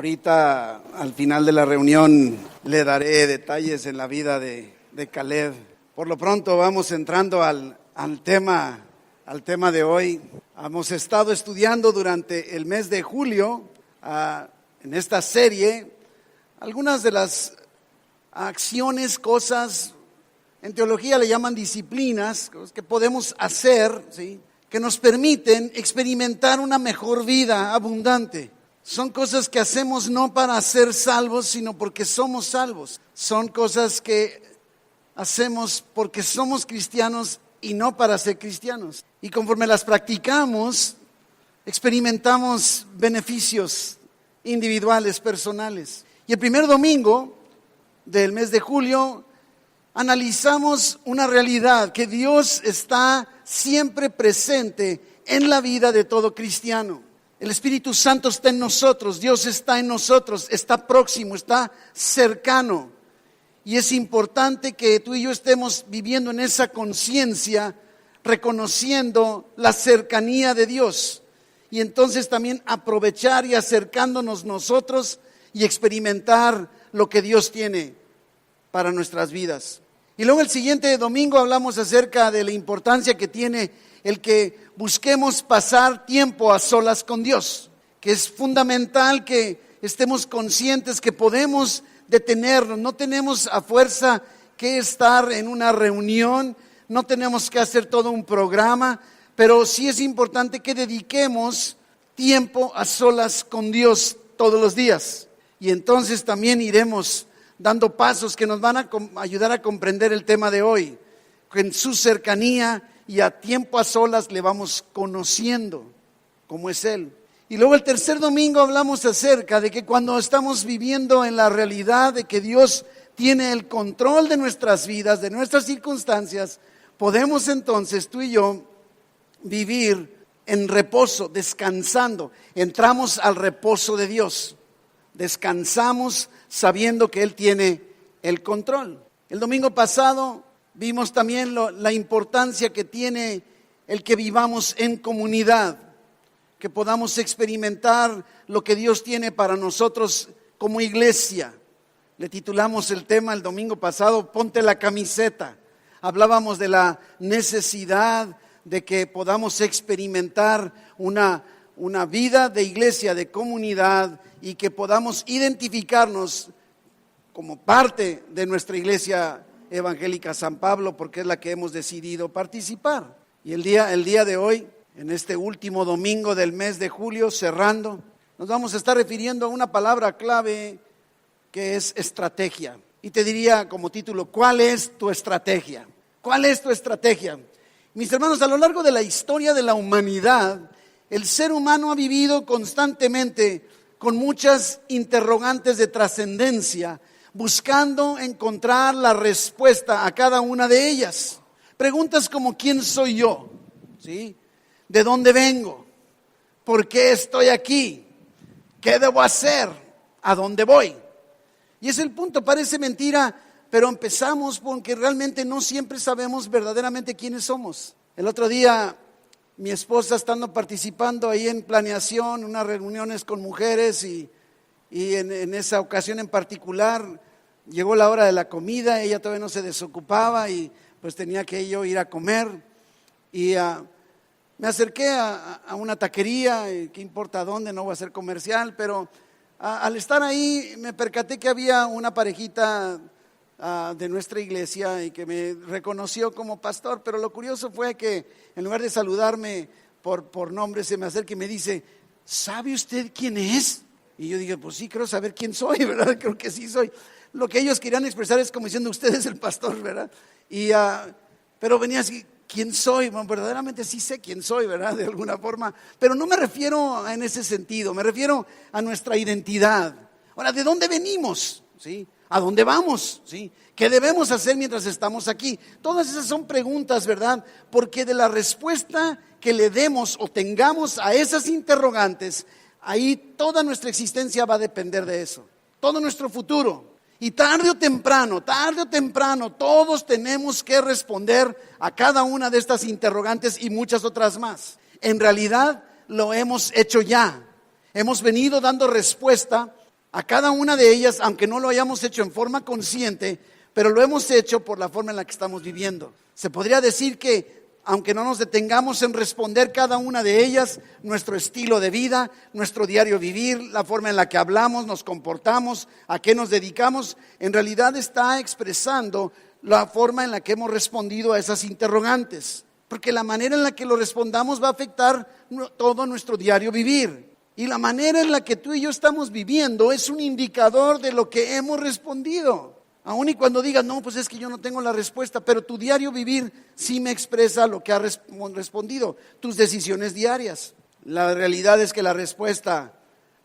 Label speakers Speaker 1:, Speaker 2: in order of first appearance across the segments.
Speaker 1: Ahorita, al final de la reunión, le daré detalles en la vida de Caleb. Por lo pronto, vamos entrando al tema de hoy. Hemos estado estudiando durante el mes de julio, en esta serie, algunas de las acciones, cosas, en teología le llaman disciplinas, que podemos hacer, ¿sí?, que nos permiten experimentar una mejor vida abundante. Son cosas que hacemos no para ser salvos, sino porque somos salvos. Son cosas que hacemos porque somos cristianos y no para ser cristianos. Y conforme las practicamos, experimentamos beneficios individuales, personales. Y el primer domingo del mes de julio analizamos una realidad, que Dios está siempre presente en la vida de todo cristiano. El Espíritu Santo está en nosotros, Dios está en nosotros, está próximo, está cercano. Y es importante que tú y yo estemos viviendo en esa conciencia, reconociendo la cercanía de Dios. Y entonces también aprovechar y acercándonos nosotros y experimentar lo que Dios tiene para nuestras vidas. Y luego el siguiente domingo hablamos acerca de la importancia que tiene el que busquemos pasar tiempo a solas con Dios, que es fundamental que estemos conscientes que podemos detenernos, no tenemos a fuerza que estar en una reunión, no tenemos que hacer todo un programa, pero sí es importante que dediquemos tiempo a solas con Dios todos los días. Y entonces también iremos dando pasos que nos van a ayudar a comprender el tema de hoy, que en su cercanía y a tiempo a solas le vamos conociendo cómo es Él. Y luego el tercer domingo hablamos acerca de que cuando estamos viviendo en la realidad de que Dios tiene el control de nuestras vidas, de nuestras circunstancias, podemos entonces tú y yo vivir en reposo, descansando. Entramos al reposo de Dios, descansamos sabiendo que Él tiene el control. El domingo pasado vimos también la importancia que tiene el que vivamos en comunidad, que podamos experimentar lo que Dios tiene para nosotros como iglesia. Le titulamos el tema el domingo pasado, Ponte la camiseta. Hablábamos de la necesidad de que podamos experimentar una vida de iglesia, de comunidad, y que podamos identificarnos como parte de nuestra iglesia evangélica San Pablo, porque es la que hemos decidido participar. Y el día de hoy, en este último domingo del mes de julio, cerrando, nos vamos a estar refiriendo a una palabra clave que es estrategia. Y te diría como título, ¿cuál es tu estrategia? ¿Cuál es tu estrategia? Mis hermanos, a lo largo de la historia de la humanidad, el ser humano ha vivido constantemente con muchas interrogantes de trascendencia, buscando encontrar la respuesta a cada una de ellas. Preguntas como ¿quién soy yo? ¿Sí? ¿De dónde vengo? ¿Por qué estoy aquí? ¿Qué debo hacer? ¿A dónde voy? Y es el punto, parece mentira, pero empezamos porque realmente no siempre sabemos verdaderamente quiénes somos. El otro día mi esposa, estando participando ahí en planeación, unas reuniones con mujeres y en esa ocasión en particular llegó la hora de la comida, ella todavía no se desocupaba y pues tenía que yo ir a comer y me acerqué a una taquería, qué importa dónde, no voy a hacer comercial, pero al estar ahí me percaté que había una parejita de nuestra iglesia y que me reconoció como pastor, pero lo curioso fue que en lugar de saludarme por nombre se me acerca y me dice, ¿sabe usted quién es? Y yo dije, pues sí, creo saber quién soy, ¿verdad? Creo que sí soy. Lo que ellos querían expresar es como diciendo, usted es el pastor, ¿verdad? Pero venía así, ¿quién soy? Bueno, verdaderamente sí sé quién soy, ¿verdad? De alguna forma, pero no me refiero en ese sentido, me refiero a nuestra identidad. Ahora, ¿de dónde venimos? ¿Sí? ¿A dónde vamos? ¿Sí? ¿Qué debemos hacer mientras estamos aquí? Todas esas son preguntas, ¿verdad? Porque de la respuesta que le demos o tengamos a esas interrogantes, ahí toda nuestra existencia va a depender de eso, todo nuestro futuro. Y tarde o temprano, todos tenemos que responder a cada una de estas interrogantes y muchas otras más. En realidad lo hemos hecho ya. Hemos venido dando respuesta A cada una de ellas, aunque no lo hayamos hecho en forma consciente, pero lo hemos hecho por la forma en la que estamos viviendo. Se podría decir que, aunque no nos detengamos en responder cada una de ellas, nuestro estilo de vida, nuestro diario vivir, la forma en la que hablamos, nos comportamos, a qué nos dedicamos, en realidad está expresando la forma en la que hemos respondido a esas interrogantes. Porque la manera en la que lo respondamos va a afectar todo nuestro diario vivir. Y la manera en la que tú y yo estamos viviendo es un indicador de lo que hemos respondido. Aún y cuando digas, no, pues es que yo no tengo la respuesta, pero tu diario vivir sí me expresa lo que has respondido, tus decisiones diarias. La realidad es que la respuesta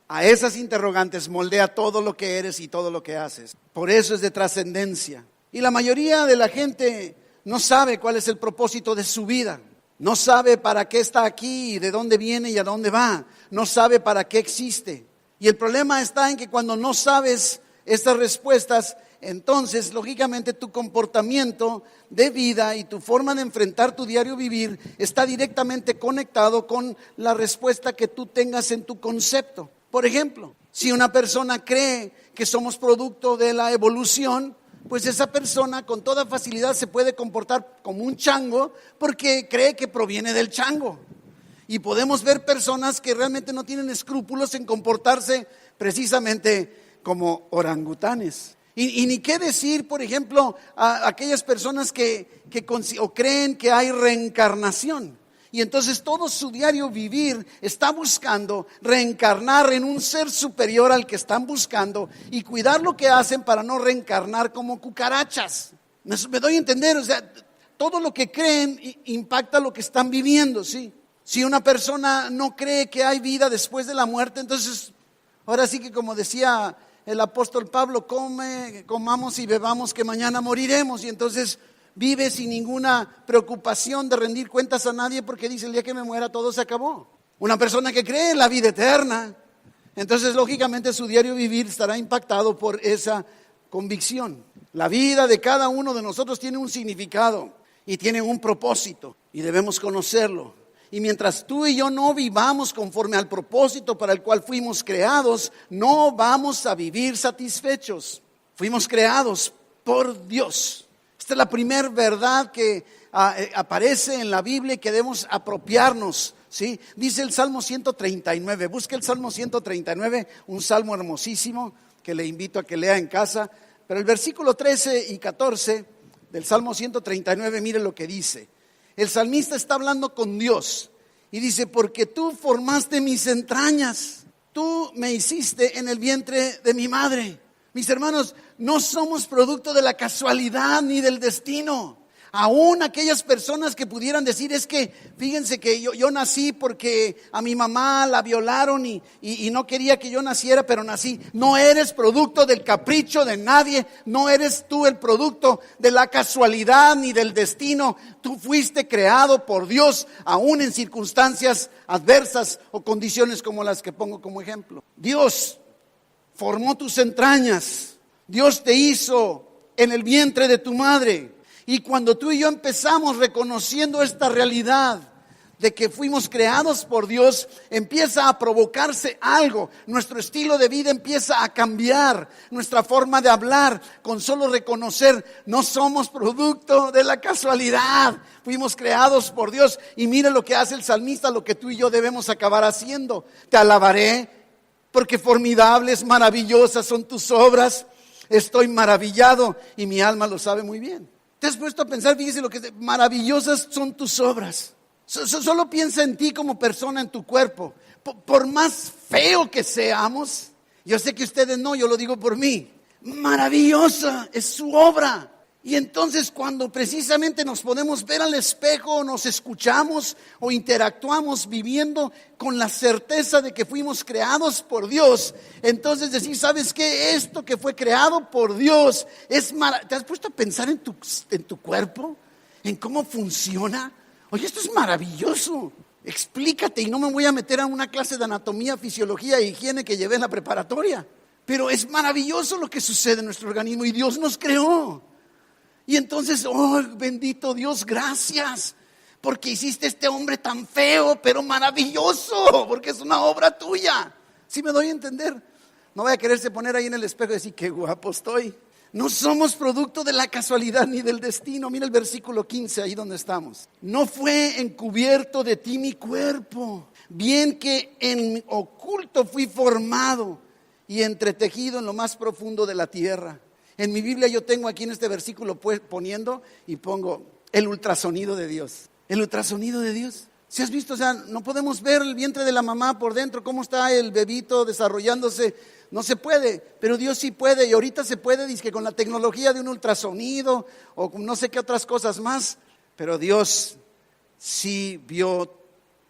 Speaker 1: a esas interrogantes moldea todo lo que eres y todo lo que haces. Por eso es de trascendencia. Y la mayoría de la gente no sabe cuál es el propósito de su vida. No sabe para qué está aquí, y de dónde viene y a dónde va. No sabe para qué existe. Y el problema está en que cuando no sabes estas respuestas, entonces lógicamente tu comportamiento de vida y tu forma de enfrentar tu diario vivir está directamente conectado con la respuesta que tú tengas en tu concepto. Por ejemplo, si una persona cree que somos producto de la evolución, pues esa persona con toda facilidad se puede comportar como un chango porque cree que proviene del chango. Y podemos ver personas que realmente no tienen escrúpulos en comportarse precisamente como orangutanes. Y ni qué decir, por ejemplo, a aquellas personas que creen que hay reencarnación. Y entonces todo su diario vivir está buscando reencarnar en un ser superior al que están buscando y cuidar lo que hacen para no reencarnar como cucarachas. Me doy a entender, o sea, todo lo que creen impacta lo que están viviendo, ¿sí? Si una persona no cree que hay vida después de la muerte, entonces ahora sí que como decía el apóstol Pablo, comamos y bebamos que mañana moriremos. Y entonces vive sin ninguna preocupación de rendir cuentas a nadie porque dice el día que me muera todo se acabó. Una persona que cree en la vida eterna, entonces lógicamente su diario vivir estará impactado por esa convicción. La vida de cada uno de nosotros tiene un significado y tiene un propósito y debemos conocerlo. Y mientras tú y yo no vivamos conforme al propósito para el cual fuimos creados, no vamos a vivir satisfechos. Fuimos creados por Dios. Esta es la primera verdad que aparece en la Biblia y que debemos apropiarnos, ¿sí? Dice el Salmo 139, busca el Salmo 139, un salmo hermosísimo que le invito a que lea en casa. Pero el versículo 13 y 14 del Salmo 139, mire lo que dice. El salmista está hablando con Dios y dice, porque tú formaste mis entrañas, tú me hiciste en el vientre de mi madre. Mis hermanos, no somos producto de la casualidad ni del destino. Aún aquellas personas que pudieran decir, es que fíjense que yo nací porque a mi mamá la violaron y no quería que yo naciera, pero nací. No eres producto del capricho de nadie, no eres tú el producto de la casualidad ni del destino. Tú fuiste creado por Dios, aún en circunstancias adversas o condiciones como las que pongo como ejemplo. Dios formó tus entrañas, Dios te hizo en el vientre de tu madre. Y cuando tú y yo empezamos reconociendo esta realidad de que fuimos creados por Dios, empieza a provocarse algo. Nuestro estilo de vida empieza a cambiar, nuestra forma de hablar, con solo reconocer, no somos producto de la casualidad. Fuimos creados por Dios. Y mira lo que hace el salmista, lo que tú y yo debemos acabar haciendo. Te alabaré, porque formidables, maravillosas son tus obras. Estoy maravillado y mi alma lo sabe muy bien. ¿Te has puesto a pensar? Fíjese lo que maravillosas son tus obras. Solo piensa en ti como persona, en tu cuerpo. Por más feo que seamos, yo sé que ustedes no, yo lo digo por mí. Maravillosa es su obra. Y entonces cuando precisamente nos podemos ver al espejo, nos escuchamos o interactuamos viviendo con la certeza de que fuimos creados por Dios, entonces decir, ¿sabes qué? Esto que fue creado por Dios es maravilloso. ¿Te has puesto a pensar en tu cuerpo? ¿En cómo funciona? Oye, esto es maravilloso. Explícate, y no me voy a meter a una clase de anatomía, fisiología e higiene que llevé en la preparatoria. Pero es maravilloso lo que sucede en nuestro organismo y Dios nos creó. Y entonces, oh, bendito Dios, gracias, porque hiciste este hombre tan feo, pero maravilloso, porque es una obra tuya. ¿Sí me doy a entender? No vaya a quererse poner ahí en el espejo y decir, qué guapo estoy. No somos producto de la casualidad ni del destino. Mira el versículo 15, ahí donde estamos. No fue encubierto de ti mi cuerpo, bien que en oculto fui formado y entretejido en lo más profundo de la tierra. En mi Biblia yo tengo aquí en este versículo poniendo y pongo el ultrasonido de Dios. El ultrasonido de Dios. ¿Sí has visto? O sea, no podemos ver el vientre de la mamá por dentro, cómo está el bebito desarrollándose. No se puede, pero Dios sí puede. Y ahorita se puede, dice que con la tecnología de un ultrasonido o con no sé qué otras cosas más. Pero Dios sí vio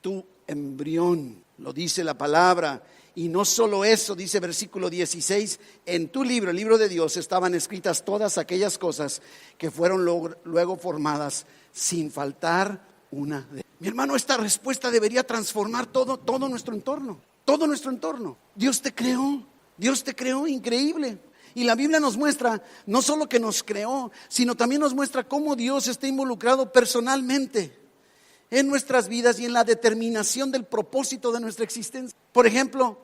Speaker 1: tu embrión, lo dice la palabra. Y no solo eso, dice versículo 16, en tu libro, el libro de Dios, estaban escritas todas aquellas cosas que fueron luego formadas sin faltar una de ellas. Mi hermano, esta respuesta debería transformar todo nuestro entorno, todo nuestro entorno. Dios te creó increíble. Y la Biblia nos muestra no solo que nos creó, sino también nos muestra cómo Dios está involucrado personalmente en nuestras vidas y en la determinación del propósito de nuestra existencia. Por ejemplo,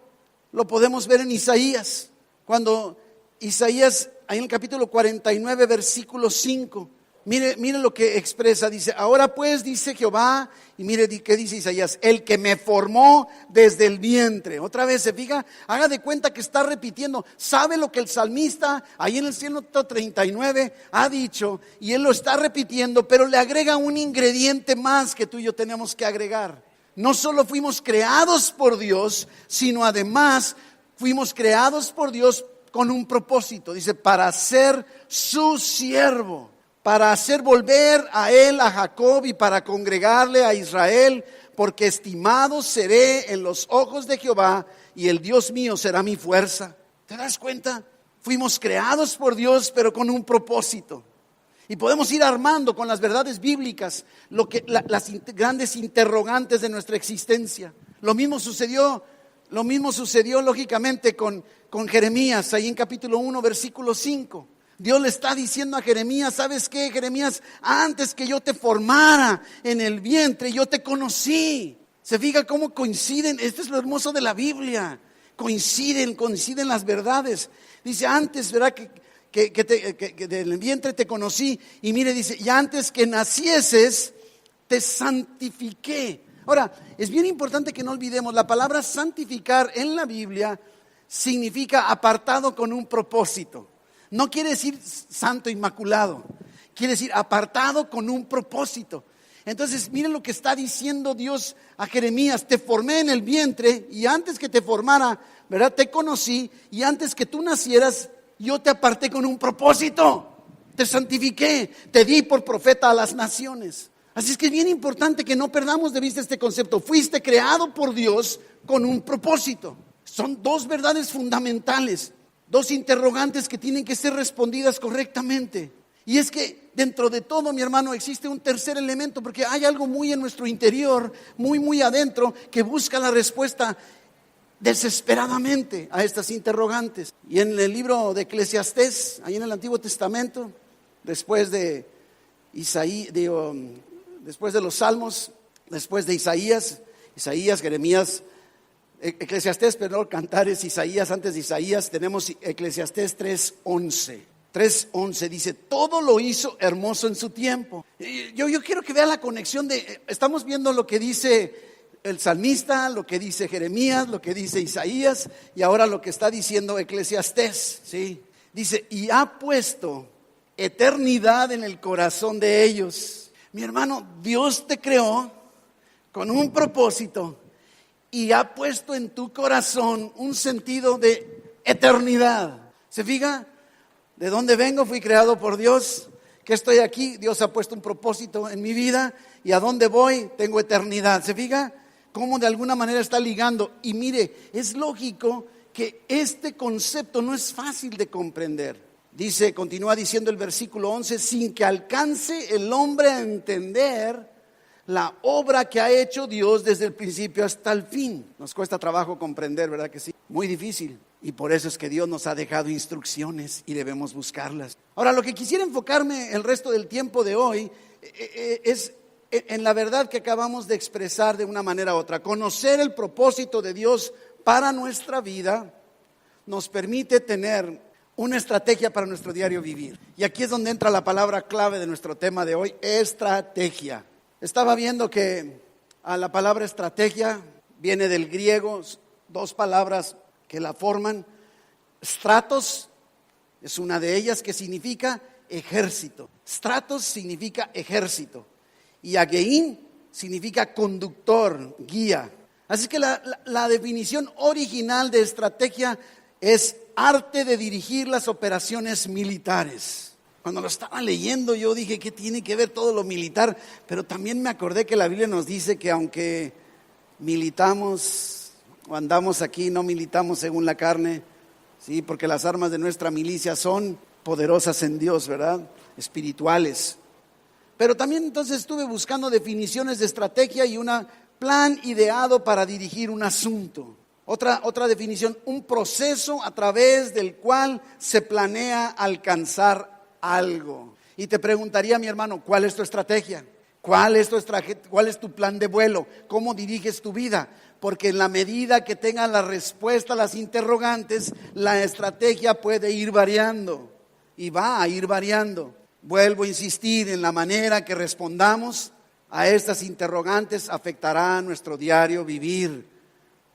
Speaker 1: lo podemos ver en Isaías, cuando Isaías, ahí en el capítulo 49, versículo 5, mire lo que expresa, dice, ahora pues, dice Jehová, y mire qué dice Isaías, el que me formó desde el vientre. Otra vez, se fija, haga de cuenta que está repitiendo, sabe lo que el salmista, ahí en el 139, ha dicho, y él lo está repitiendo, pero le agrega un ingrediente más que tú y yo tenemos que agregar. No solo fuimos creados por Dios, sino además fuimos creados por Dios con un propósito. Dice, para ser su siervo, para hacer volver a él, a Jacob, y para congregarle a Israel, porque estimado seré en los ojos de Jehová, y el Dios mío será mi fuerza. ¿Te das cuenta? Fuimos creados por Dios, pero con un propósito. Y podemos ir armando con las verdades bíblicas las grandes interrogantes de nuestra existencia. Lo mismo sucedió lógicamente con Jeremías, ahí en capítulo 1, versículo 5. Dios le está diciendo a Jeremías, ¿sabes qué, Jeremías? Antes que yo te formara en el vientre, yo te conocí. Se fija cómo coinciden, esto es lo hermoso de la Biblia. Coinciden las verdades. Dice, antes, ¿verdad? Que del vientre te conocí. Y mire, dice, y antes que nacieses, te santifiqué. Ahora, es bien importante que no olvidemos, la palabra santificar en la Biblia significa apartado con un propósito. No quiere decir santo inmaculado, quiere decir apartado con un propósito. Entonces, miren lo que está diciendo Dios a Jeremías, te formé en el vientre y antes que te formara, ¿verdad? Te conocí y antes que tú nacieras, yo te aparté con un propósito, te santifiqué, te di por profeta a las naciones. Así es que es bien importante que no perdamos de vista este concepto. Fuiste creado por Dios con un propósito. Son dos verdades fundamentales, dos interrogantes que tienen que ser respondidas correctamente. Y es que dentro de todo, mi hermano, existe un tercer elemento, porque hay algo muy en nuestro interior, muy adentro, que busca la respuesta desesperadamente a estas interrogantes. Y en el libro de Eclesiastés, ahí en el Antiguo Testamento, después de después de los Salmos, después de Isaías, Jeremías, Eclesiastés, perdón, Cantares, Isaías, antes de Isaías tenemos Eclesiastés 3:11. 3:11 dice, todo lo hizo hermoso en su tiempo. Yo quiero que vean la conexión estamos viendo lo que dice el salmista, lo que dice Jeremías, lo que dice Isaías y ahora lo que está diciendo Eclesiastés, ¿sí? Dice, y ha puesto eternidad en el corazón de ellos. Mi hermano, Dios te creó con un propósito y ha puesto en tu corazón un sentido de eternidad. ¿Se fija? ¿De dónde vengo? Fui creado por Dios. ¿Qué estoy aquí? Dios ha puesto un propósito en mi vida. ¿Y a dónde voy? Tengo eternidad. ¿Se fija? Cómo de alguna manera está ligando. Y mire, es lógico que este concepto no es fácil de comprender. Dice, continúa diciendo el versículo 11, sin que alcance el hombre a entender la obra que ha hecho Dios desde el principio hasta el fin. Nos cuesta trabajo comprender, ¿verdad que sí? Muy difícil. Y por eso es que Dios nos ha dejado instrucciones y debemos buscarlas. Ahora, lo que quisiera enfocarme el resto del tiempo de hoy es en la verdad que acabamos de expresar de una manera u otra. Conocer el propósito de Dios para nuestra vida nos permite tener una estrategia para nuestro diario vivir. Y aquí es donde entra la palabra clave de nuestro tema de hoy, estrategia. Estaba viendo que a la palabra estrategia viene del griego, dos palabras que la forman. Stratos es una de ellas, que significa ejército. Stratos significa ejército. Y agein significa conductor, guía. Así que la definición original de estrategia es arte de dirigir las operaciones militares. Cuando lo estaba leyendo yo dije, ¿qué tiene que ver todo lo militar? Pero también me acordé que la Biblia nos dice que aunque militamos o andamos aquí, no militamos según la carne, sí, porque las armas de nuestra milicia son poderosas en Dios, ¿verdad? Espirituales. Pero también entonces estuve buscando definiciones de estrategia y un plan ideado para dirigir un asunto. Otra definición, un proceso a través del cual se planea alcanzar algo. Y te preguntaría, mi hermano, ¿cuál es tu estrategia? ¿Cuál es tu plan de vuelo? ¿Cómo diriges tu vida? Porque en la medida que tengas la respuesta a las interrogantes, la estrategia puede ir variando y va a ir variando. Vuelvo a insistir, en la manera que respondamos a estas interrogantes afectará nuestro diario vivir.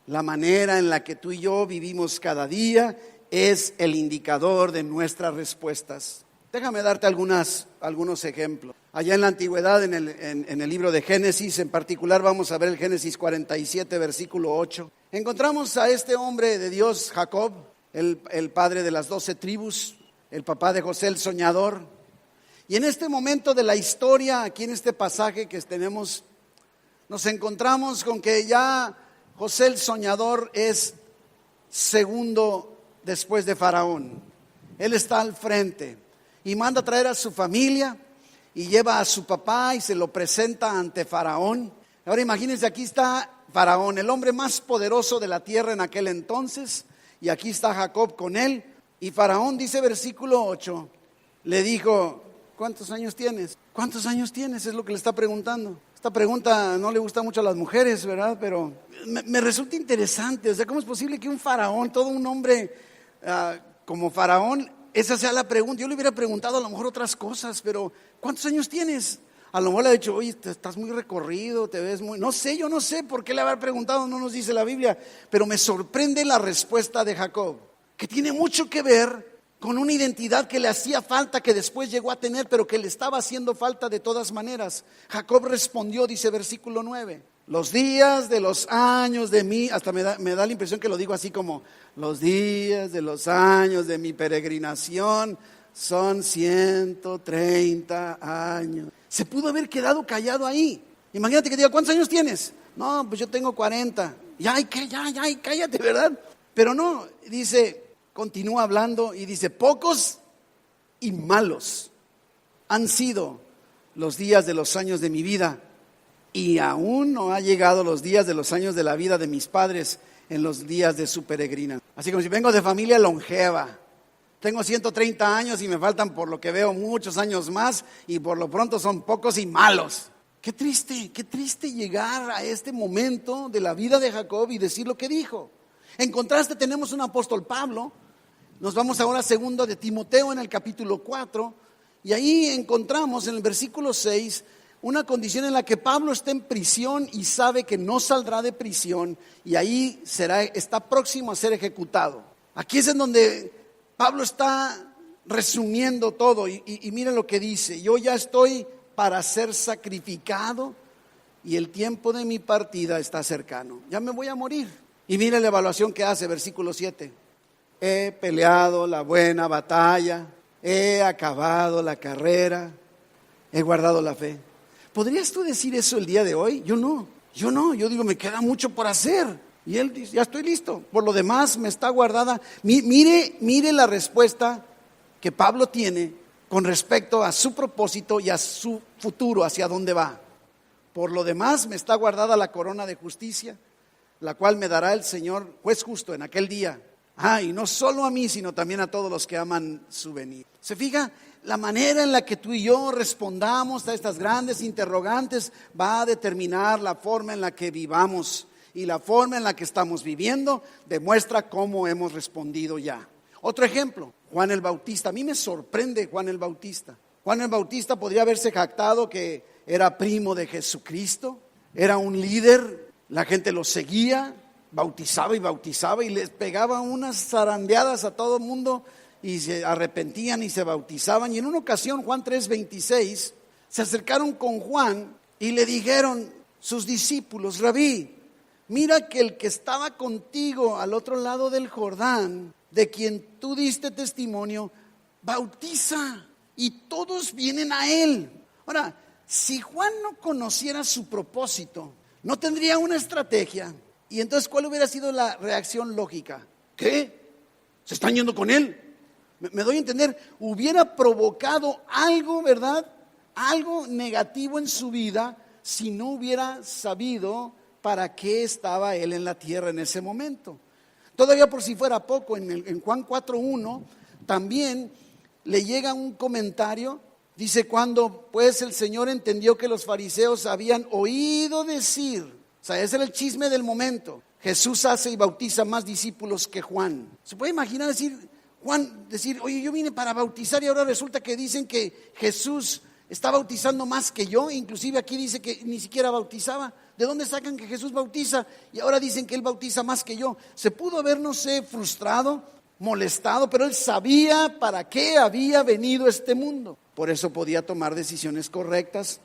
Speaker 1: La manera en la que tú y yo vivimos cada día es el indicador de nuestras respuestas. Déjame darte algunos ejemplos. Allá en la antigüedad, en el libro de Génesis, en particular vamos a ver el Génesis 47, versículo 8. Encontramos a este hombre de Dios, Jacob, el padre de las 12 tribus, el papá de José el soñador. Y en este momento de la historia, aquí en este pasaje que tenemos, nos encontramos con que ya José el soñador es segundo después de Faraón. Él está al frente y manda a traer a su familia y lleva a su papá y se lo presenta ante Faraón. Ahora imagínense, aquí está Faraón, el hombre más poderoso de la tierra en aquel entonces, y aquí está Jacob con él. Y Faraón, dice versículo 8, le dijo, ¿cuántos años tienes? ¿Cuántos años tienes? Es lo que le está preguntando. Esta pregunta no le gusta mucho a las mujeres, ¿verdad? Pero me resulta interesante. O sea, ¿cómo es posible que un faraón, todo un hombre como Faraón, esa sea la pregunta? Yo le hubiera preguntado a lo mejor otras cosas, pero ¿cuántos años tienes? A lo mejor le ha dicho, oye, estás muy recorrido, te ves muy... No sé, yo no sé por qué le haber preguntado, no nos dice la Biblia. Pero me sorprende la respuesta de Jacob, que tiene mucho que ver con una identidad que le hacía falta, que después llegó a tener, pero que le estaba haciendo falta de todas maneras. Jacob respondió, dice versículo 9, los días de los años de mí, hasta me da la impresión que lo digo así como, los días de los años de mi peregrinación son 130 años. Se pudo haber quedado callado ahí. Imagínate que diga, ¿cuántos años tienes? No, pues yo tengo 40. Ya, cállate, ¿verdad? Pero no, dice... Continúa hablando y dice, pocos y malos han sido los días de los años de mi vida, y aún no ha llegado los días de los años de la vida de mis padres en los días de su peregrina. Así como si vengo de familia longeva, tengo 130 años y me faltan por lo que veo muchos años más, y por lo pronto son pocos y malos. Qué triste llegar a este momento de la vida de Jacob y decir lo que dijo. En contraste tenemos un apóstol Pablo. Nos vamos ahora a segundo de Timoteo en el capítulo 4, y ahí encontramos en el versículo 6 una condición en la que Pablo está en prisión y sabe que no saldrá de prisión, y ahí está próximo a ser ejecutado. Aquí es en donde Pablo está resumiendo todo y miren lo que dice: yo ya estoy para ser sacrificado y el tiempo de mi partida está cercano, ya me voy a morir. Y mire la evaluación que hace, versículo 7. He peleado la buena batalla, he acabado la carrera, he guardado la fe. ¿Podrías tú decir eso el día de hoy? Yo no, yo digo, me queda mucho por hacer. Y él dice, ya estoy listo, por lo demás me está guardada. Mire la respuesta que Pablo tiene con respecto a su propósito y a su futuro, hacia dónde va. Por lo demás me está guardada la corona de justicia, la cual me dará el Señor juez justo en aquel día. Y no solo a mí, sino también a todos los que aman su venida. ¿Se fija? La manera en la que tú y yo respondamos a estas grandes interrogantes va a determinar la forma en la que vivamos. Y la forma en la que estamos viviendo demuestra cómo hemos respondido ya. Otro ejemplo, Juan el Bautista. A mí me sorprende Juan el Bautista. Juan el Bautista podría haberse jactado que era primo de Jesucristo, era un líder, la gente lo seguía, bautizaba y les pegaba unas zarandeadas a todo el mundo y se arrepentían y se bautizaban. Y en una ocasión, Juan 3:26, se acercaron con Juan y le dijeron sus discípulos: Rabí, mira que el que estaba contigo al otro lado del Jordán, de quien tú diste testimonio, bautiza y todos vienen a él. Ahora, si Juan no conociera su propósito, no tendría una estrategia. Y entonces, ¿cuál hubiera sido la reacción lógica? ¿Qué? ¿Se están yendo con él? Me doy a entender, hubiera provocado algo, ¿verdad? Algo negativo en su vida si no hubiera sabido para qué estaba él en la tierra en ese momento. Todavía por si fuera poco, en Juan 4:1 también le llega un comentario. Dice: cuando pues el Señor entendió que los fariseos habían oído decir, o sea, ese era el chisme del momento, Jesús hace y bautiza más discípulos que Juan. ¿Se puede imaginar Juan decir: oye, yo vine para bautizar y ahora resulta que dicen que Jesús está bautizando más que yo? Inclusive aquí dice que ni siquiera bautizaba. ¿De dónde sacan que Jesús bautiza? Y ahora dicen que Él bautiza más que yo. Se pudo haber, no sé, frustrado, molestado, pero Él sabía para qué había venido a este mundo. Por eso podía tomar decisiones correctas,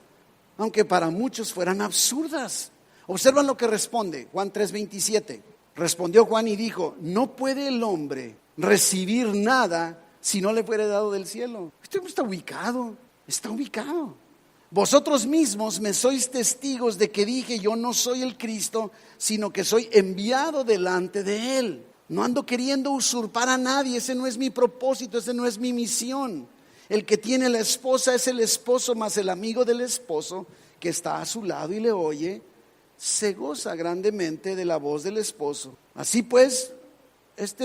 Speaker 1: aunque para muchos fueran absurdas. Observan lo que responde Juan 3:27. Respondió Juan y dijo: no puede el hombre recibir nada si no le fuere dado del cielo. Esto está ubicado. Vosotros mismos me sois testigos de que dije: yo no soy el Cristo, sino que soy enviado delante de Él. No ando queriendo usurpar a nadie, ese no es mi propósito, ese no es mi misión. El que tiene la esposa es el esposo, más el amigo del esposo que está a su lado y le oye, se goza grandemente de la voz del esposo. Así pues,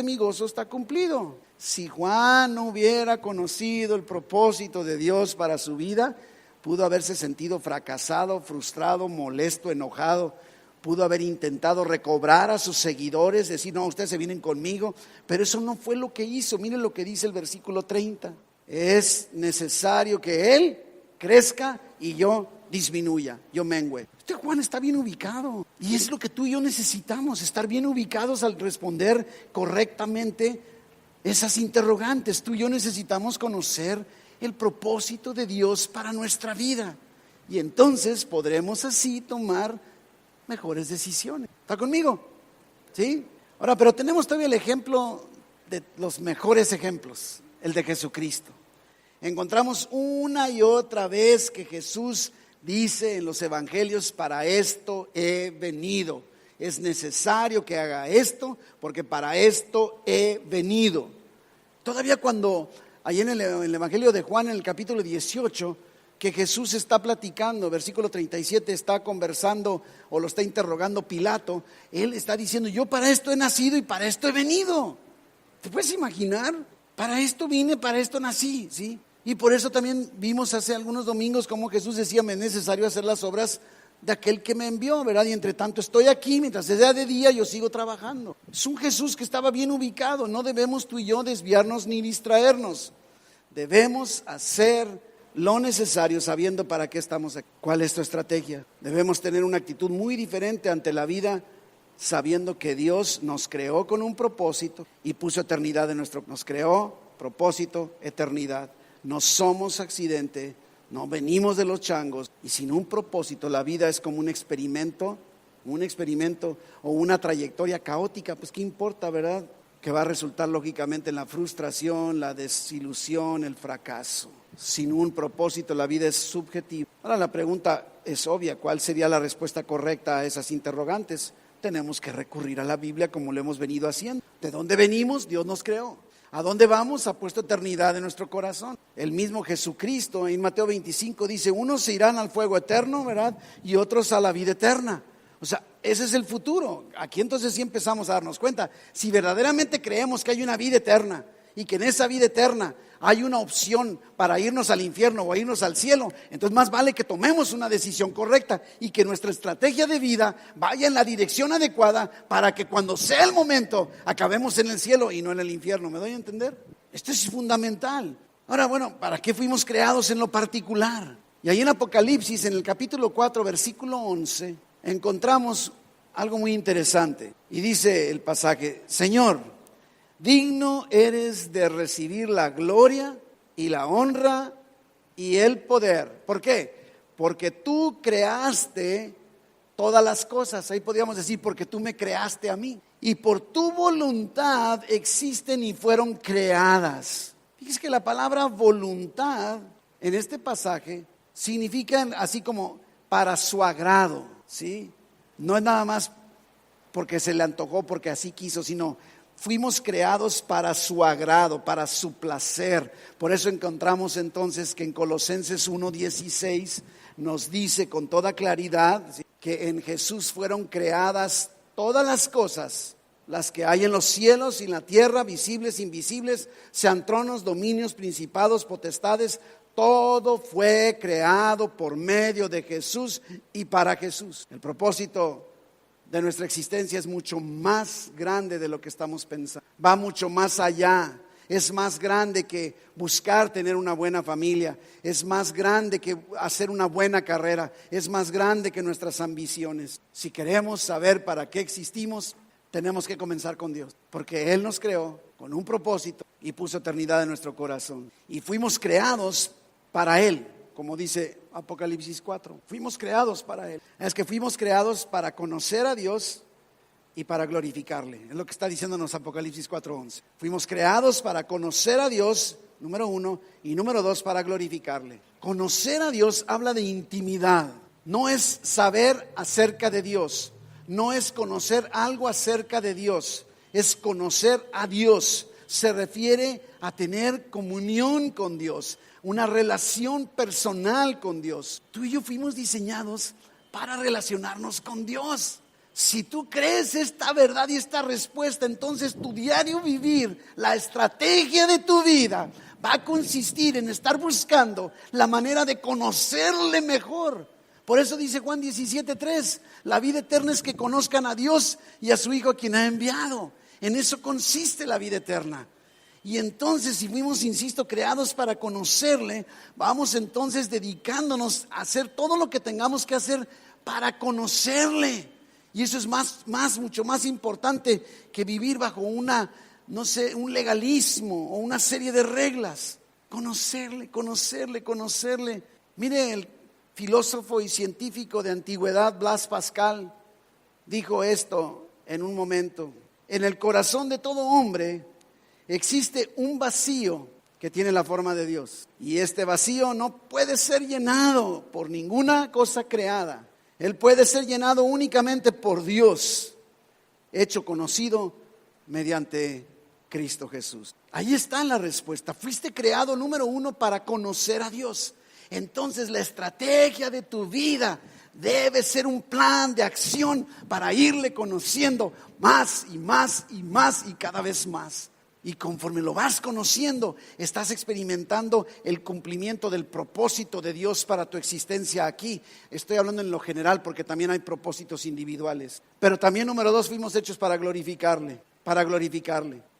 Speaker 1: mi gozo está cumplido. Si Juan no hubiera conocido el propósito de Dios para su vida, pudo haberse sentido fracasado, frustrado, molesto, enojado. Pudo haber intentado recobrar a sus seguidores, decir: no, ustedes se vienen conmigo. Pero eso no fue lo que hizo. Miren lo que dice el versículo 30. Es necesario que Él crezca y yo disminuya, yo mengüe. Juan está bien ubicado. Y es lo que tú y yo necesitamos, estar bien ubicados al responder correctamente esas interrogantes. Tú y yo necesitamos conocer el propósito de Dios para nuestra vida. Y entonces podremos así tomar mejores decisiones. ¿Está conmigo? ¿Sí? Ahora, pero tenemos todavía el ejemplo de los mejores ejemplos, el de Jesucristo. Encontramos una y otra vez que Jesús dice en los evangelios: para esto he venido. Es necesario que haga esto porque para esto he venido. Todavía cuando ahí en el evangelio de Juan, en el capítulo 18, que Jesús está platicando, versículo 37, está conversando o lo está interrogando Pilato. Él está diciendo: yo para esto he nacido y para esto he venido. ¿Te puedes imaginar? Para esto vine, para esto nací, ¿sí? Y por eso también vimos hace algunos domingos como Jesús decía: me es necesario hacer las obras de aquel que me envió, ¿verdad? Y entre tanto estoy aquí, mientras sea de día yo sigo trabajando. Es un Jesús que estaba bien ubicado. No debemos tú y yo desviarnos ni distraernos. Debemos hacer lo necesario sabiendo para qué estamos aquí. ¿Cuál es tu estrategia? Debemos tener una actitud muy diferente ante la vida, sabiendo que Dios nos creó con un propósito y puso eternidad en nuestro. Nos creó propósito, eternidad. No somos accidente, no venimos de los changos. Y sin un propósito, la vida es como un experimento o una trayectoria caótica. Pues qué importa, ¿verdad? Que va a resultar lógicamente en la frustración, la desilusión, el fracaso. Sin un propósito, la vida es subjetiva. Ahora la pregunta es obvia: ¿cuál sería la respuesta correcta a esas interrogantes? Tenemos que recurrir a la Biblia como lo hemos venido haciendo. ¿De dónde venimos? Dios nos creó. ¿A dónde vamos? Ha puesto eternidad en nuestro corazón. El mismo Jesucristo en Mateo 25 dice: unos se irán al fuego eterno, ¿verdad? Y otros a la vida eterna. O sea, ese es el futuro. Aquí entonces sí empezamos a darnos cuenta. Si verdaderamente creemos que hay una vida eterna y que en esa vida eterna hay una opción para irnos al infierno o irnos al cielo, entonces más vale que tomemos una decisión correcta y que nuestra estrategia de vida vaya en la dirección adecuada para que cuando sea el momento acabemos en el cielo y no en el infierno. ¿Me doy a entender? Esto es fundamental. Ahora, bueno, ¿para qué fuimos creados en lo particular? Y ahí en Apocalipsis, en el capítulo 4, versículo 11, encontramos algo muy interesante. Y dice el pasaje: Señor, digno eres de recibir la gloria y la honra y el poder. ¿Por qué? Porque tú creaste todas las cosas. Ahí podríamos decir, porque tú me creaste a mí. Y por tu voluntad existen y fueron creadas. Fíjese que la palabra voluntad en este pasaje significa así como para su agrado, ¿sí? No es nada más porque se le antojó, porque así quiso, sino fuimos creados para su agrado, para su placer. Por eso encontramos entonces que en Colosenses 1:16 nos dice con toda claridad que en Jesús fueron creadas todas las cosas, las que hay en los cielos y en la tierra, visibles, invisibles, sean tronos, dominios, principados, potestades. Todo fue creado por medio de Jesús y para Jesús. El propósito de nuestra existencia es mucho más grande de lo que estamos pensando. Va mucho más allá. Es más grande que buscar tener una buena familia. Es más grande que hacer una buena carrera. Es más grande que nuestras ambiciones. Si queremos saber para qué existimos, tenemos que comenzar con Dios. Porque Él nos creó con un propósito y puso eternidad en nuestro corazón. Y fuimos creados para Él, como dice Apocalipsis 4. Fuimos creados para Él. Es que fuimos creados para conocer a Dios y para glorificarle. Es lo que está diciéndonos Apocalipsis 4:11. Fuimos creados para conocer a Dios, número 1, y número 2, para glorificarle. Conocer a Dios habla de intimidad. No es saber acerca de Dios, no es conocer algo acerca de Dios, es conocer a Dios. Se refiere a tener comunión con Dios, una relación personal con Dios. Tú y yo fuimos diseñados para relacionarnos con Dios. Si tú crees esta verdad y esta respuesta, entonces tu diario vivir, la estrategia de tu vida va a consistir en estar buscando la manera de conocerle mejor. Por eso dice Juan 17:3, la vida eterna es que conozcan a Dios y a su Hijo a quien ha enviado. En eso consiste la vida eterna. Y entonces, si fuimos, insisto, creados para conocerle, vamos entonces dedicándonos a hacer todo lo que tengamos que hacer para conocerle. Y eso es mucho más importante que vivir bajo un legalismo o una serie de reglas. Conocerle. Mire, el filósofo y científico de antigüedad, Blaise Pascal, dijo esto en un momento: en el corazón de todo hombre existe un vacío que tiene la forma de Dios. Y este vacío no puede ser llenado por ninguna cosa creada. Él puede ser llenado únicamente por Dios, hecho conocido mediante Cristo Jesús. Ahí está la respuesta. Fuiste creado, número 1, para conocer a Dios. Entonces la estrategia de tu vida debe ser un plan de acción para irle conociendo más y más y más y cada vez más. Y conforme lo vas conociendo, estás experimentando el cumplimiento del propósito de Dios para tu existencia aquí. Estoy hablando en lo general porque también hay propósitos individuales. Pero también, número 2, fuimos hechos para glorificarle.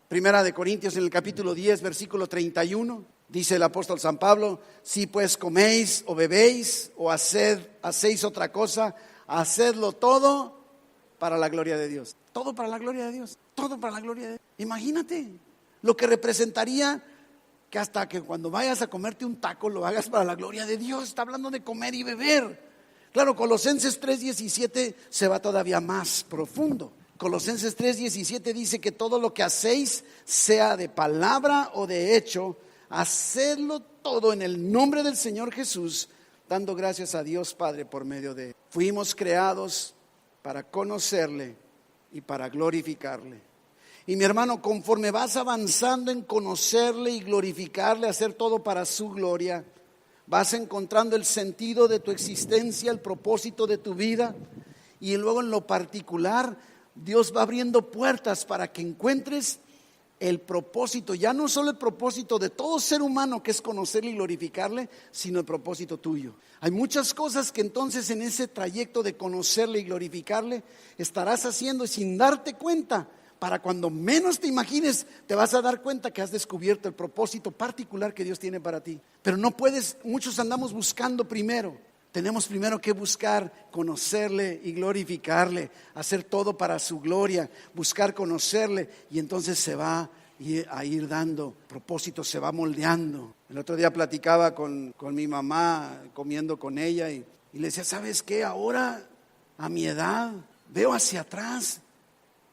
Speaker 1: Primera de Corintios, en el capítulo 10, versículo 31, dice el apóstol San Pablo: si pues coméis o bebéis o hacéis otra cosa, hacedlo todo para la gloria de Dios. Todo para la gloria de Dios. Todo para la gloria de Dios. Imagínate lo que representaría que hasta que cuando vayas a comerte un taco lo hagas para la gloria de Dios. Está hablando de comer y beber. Claro, Colosenses 3:17 se va todavía más profundo. Colosenses 3:17 dice que todo lo que hacéis, sea de palabra o de hecho, hacedlo todo en el nombre del Señor Jesús, dando gracias a Dios Padre por medio de Él. Fuimos creados para conocerle y para glorificarle. Y mi hermano, conforme vas avanzando en conocerle y glorificarle, hacer todo para su gloria, vas encontrando el sentido de tu existencia, el propósito de tu vida. Y luego en lo particular, Dios va abriendo puertas para que encuentres el propósito, ya no solo el propósito de todo ser humano que es conocerle y glorificarle, sino el propósito tuyo. Hay muchas cosas que entonces en ese trayecto de conocerle y glorificarle estarás haciendo y sin darte cuenta, para cuando menos te imagines, te vas a dar cuenta que has descubierto el propósito particular que Dios tiene para ti. Pero no puedes, muchos andamos buscando primero. Tenemos primero que buscar conocerle y glorificarle, hacer todo para su gloria, buscar conocerle, y entonces se va a ir dando propósito, se va moldeando. El otro día platicaba con mi mamá, comiendo con ella, y le decía, ¿sabes qué? Ahora a mi edad veo hacia atrás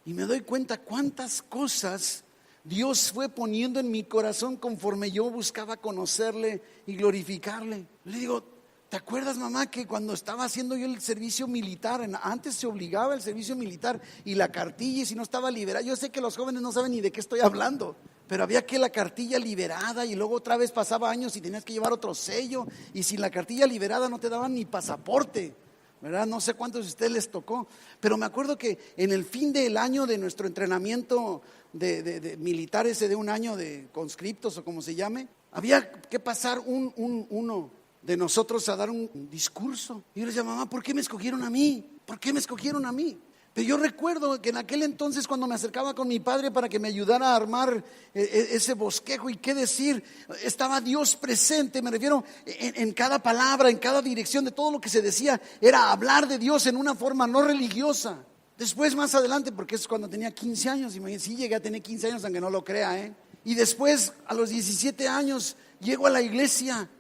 Speaker 1: y me doy cuenta cuántas cosas Dios fue poniendo en mi corazón conforme yo buscaba conocerle y glorificarle. Le digo, ¿te acuerdas, mamá, que cuando estaba haciendo yo el servicio militar, antes se obligaba el servicio militar y la cartilla, y si no estaba liberada? Yo sé que los jóvenes no saben ni de qué estoy hablando, pero había que la cartilla liberada, y luego otra vez pasaba años y tenías que llevar otro sello, y sin la cartilla liberada no te daban ni pasaporte, ¿verdad? No sé cuántos de ustedes les tocó, pero me acuerdo que en el fin del año de nuestro entrenamiento de militar, ese de un año de conscriptos o como se llame, había que pasar uno de nosotros a dar un discurso. Y yo les decía, mamá, ¿por qué me escogieron a mí? ¿Por qué me escogieron a mí? Pero yo recuerdo que en aquel entonces, cuando me acercaba con mi padre para que me ayudara a armar ese bosquejo y qué decir, estaba Dios presente. Me refiero en cada palabra, en cada dirección de todo lo que se decía, era hablar de Dios en una forma no religiosa. Después, más adelante, porque es cuando tenía 15 años, y sí llegué a tener 15 años, aunque no lo crea, Y después, a los 17 años, llego a la iglesia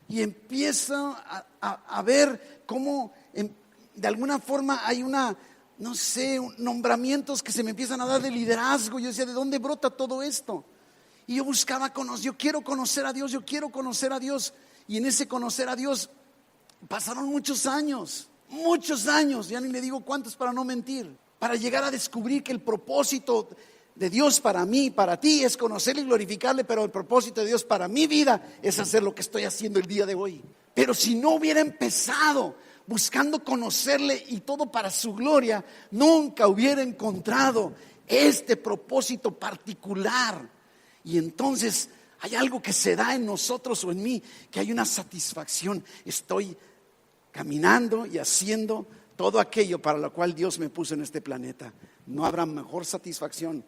Speaker 1: y empiezo a ver cómo de alguna forma hay no sé, nombramientos que se me empiezan a dar de liderazgo. Yo decía, ¿de dónde brota todo esto? Y yo buscaba conocer, yo quiero conocer a Dios, yo quiero conocer a Dios. Y en ese conocer a Dios pasaron muchos años, ya ni le digo cuántos para no mentir, para llegar a descubrir que el propósito de Dios para mí, para ti, es conocerle y glorificarle, pero el propósito de Dios para mi vida es hacer lo que estoy haciendo el día de hoy. Pero si no hubiera empezado buscando conocerle y todo para su gloria, nunca hubiera encontrado este propósito particular. Y entonces hay algo que se da en nosotros o en mí, que hay una satisfacción. Estoy caminando y haciendo todo aquello para lo cual Dios me puso en este planeta. No habrá mejor satisfacción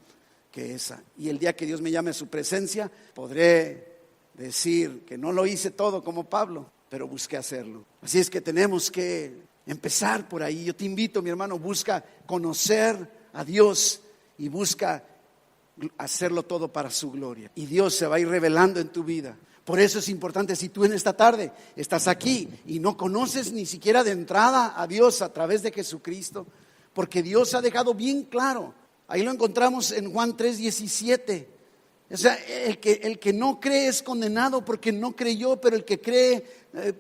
Speaker 1: que esa. Y el día que Dios me llame a su presencia, podré decir que no lo hice todo como Pablo, pero busqué hacerlo. Así es que tenemos que empezar por ahí. Yo te invito, mi hermano, busca conocer a Dios y busca hacerlo todo para su gloria. Y Dios se va a ir revelando en tu vida. Por eso es importante, si tú en esta tarde estás aquí y no conoces ni siquiera de entrada a Dios a través de Jesucristo, porque Dios ha dejado bien claro, ahí lo encontramos en Juan 3:17. O sea, el que no cree es condenado porque no creyó, pero el que cree el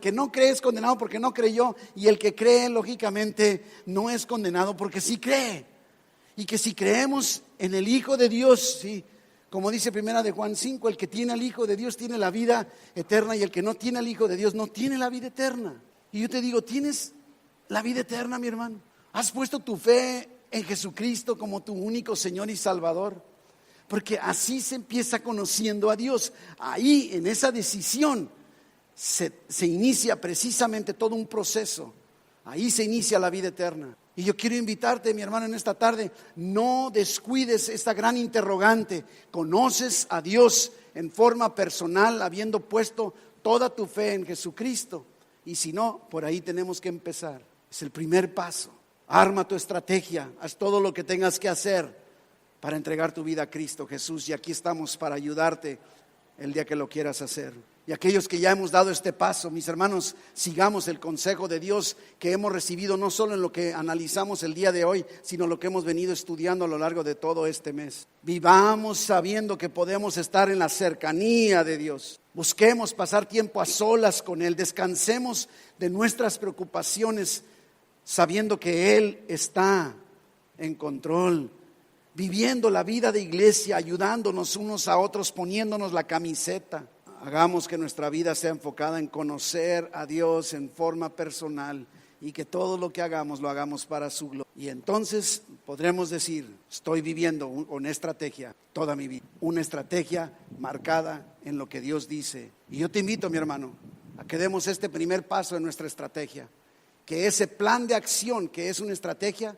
Speaker 1: que no cree es condenado porque no creyó, y el que cree lógicamente no es condenado porque sí cree. Y que si creemos en el Hijo de Dios, sí, como dice primera de Juan 5, el que tiene al Hijo de Dios tiene la vida eterna, y el que no tiene al Hijo de Dios no tiene la vida eterna. Y yo te digo, ¿tienes la vida eterna, mi hermano? ¿Has puesto tu fe en Jesucristo como tu único Señor y Salvador? Porque así se empieza conociendo a Dios. Ahí, en esa decisión, se inicia precisamente todo un proceso. Ahí se inicia la vida eterna. Y yo quiero invitarte, mi hermano, en esta tarde, no descuides esta gran interrogante. ¿Conoces a Dios en forma personal, habiendo puesto toda tu fe en Jesucristo? Y si no, por ahí tenemos que empezar. Es el primer paso. Arma tu estrategia, haz todo lo que tengas que hacer para entregar tu vida a Cristo Jesús. Y aquí estamos para ayudarte el día que lo quieras hacer. Y aquellos que ya hemos dado este paso, mis hermanos, sigamos el consejo de Dios que hemos recibido no solo en lo que analizamos el día de hoy, sino lo que hemos venido estudiando a lo largo de todo este mes. Vivamos sabiendo que podemos estar en la cercanía de Dios. Busquemos pasar tiempo a solas con Él. Descansemos de nuestras preocupaciones sabiendo que Él está en control. Viviendo la vida de iglesia, ayudándonos unos a otros, poniéndonos la camiseta. Hagamos que nuestra vida sea enfocada en conocer a Dios en forma personal, y que todo lo que hagamos lo hagamos para su gloria. Y entonces podremos decir, estoy viviendo una estrategia toda mi vida, una estrategia marcada en lo que Dios dice. Y yo te invito, mi hermano, a que demos este primer paso en nuestra estrategia, que ese plan de acción que es una estrategia,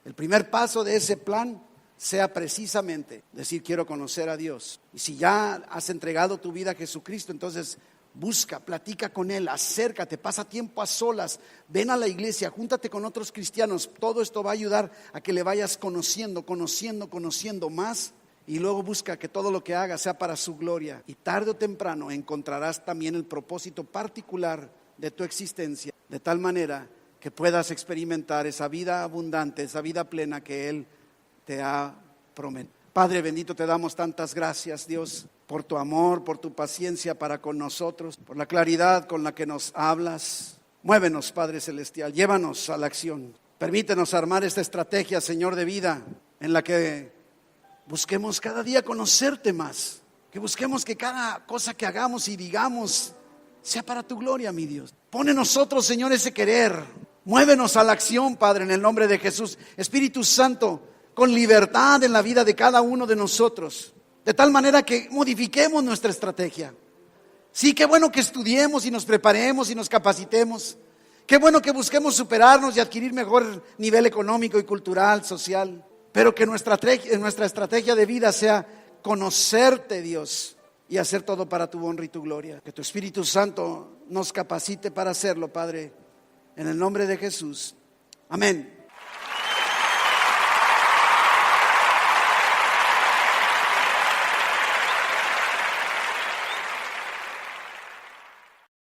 Speaker 1: el primer paso de ese plan sea precisamente decir, quiero conocer a Dios. Y si ya has entregado tu vida a Jesucristo, entonces busca, platica con Él, acércate, pasa tiempo a solas, ven a la iglesia, júntate con otros cristianos. Todo esto va a ayudar a que le vayas conociendo más, y luego busca que todo lo que hagas sea para su gloria. Y tarde o temprano encontrarás también el propósito particular de tu existencia, de tal manera que puedas experimentar esa vida abundante, esa vida plena que Él te ha prometido. Padre bendito, te damos tantas gracias, Dios, por tu amor, por tu paciencia para con nosotros, por la claridad con la que nos hablas. Muévenos, Padre celestial, llévanos a la acción. Permítenos armar esta estrategia, Señor, de vida, en la que busquemos cada día conocerte más, que busquemos que cada cosa que hagamos y digamos sea para tu gloria, mi Dios. Pon en nosotros, Señor, ese querer. Muévenos a la acción, Padre, en el nombre de Jesús. Espíritu Santo, con libertad en la vida de cada uno de nosotros, de tal manera que modifiquemos nuestra estrategia. Sí, qué bueno que estudiemos y nos preparemos y nos capacitemos. Qué bueno que busquemos superarnos y adquirir mejor nivel económico y cultural, social. Pero que nuestra estrategia de vida sea conocerte, Dios, y hacer todo para tu honra y tu gloria. Que tu Espíritu Santo nos capacite para hacerlo, Padre, en el nombre de Jesús. Amén.